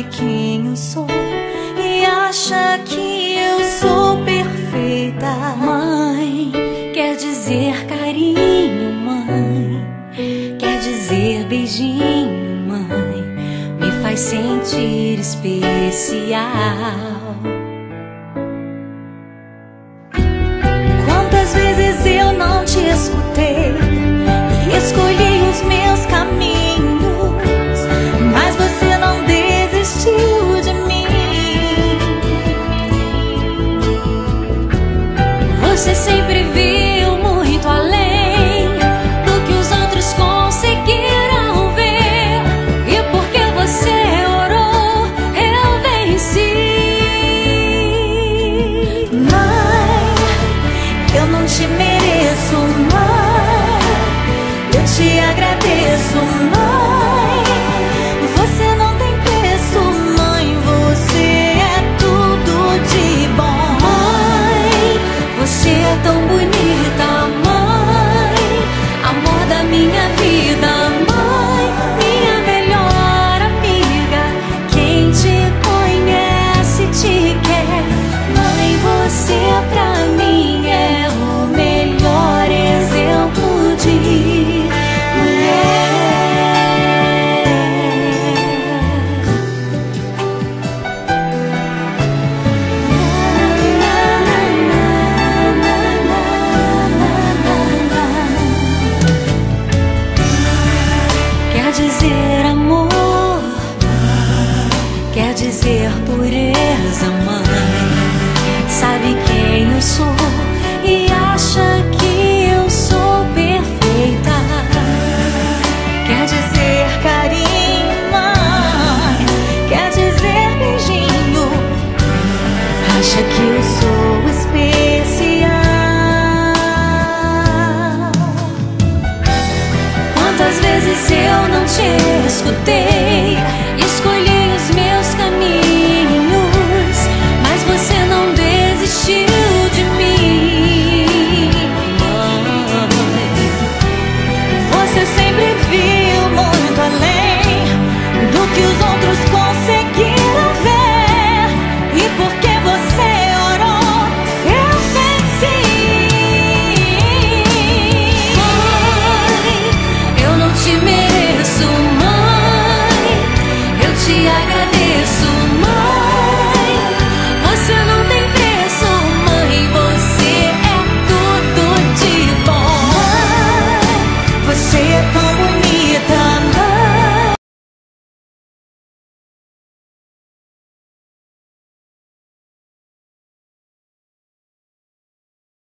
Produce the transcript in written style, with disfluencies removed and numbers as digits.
sabe quem eu sou e acha que eu sou perfeita. Mãe quer dizer carinho, mãe quer dizer beijinho, mãe me faz sentir especial. Quantas vezes eu não te escutei e escolhi os meus caminhos, mas você não desistiu de mim. Você sempre viu muito além do que os outros conseguiram ver, e porque você orou, eu venci. Mãe, eu não te mereço, mãe, eu te agradeço, mãe. Você não tem preço, mãe, você é tudo de bom. Mãe, você é tão bonita, mãe, amor da minha vida, mãe, minha melhor amiga. Quem te conhece te quer, mãe, você pra mim é o melhor exemplo de mulher. Quer dizer amor, quer dizer pureza, mãe, sabe quem eu sou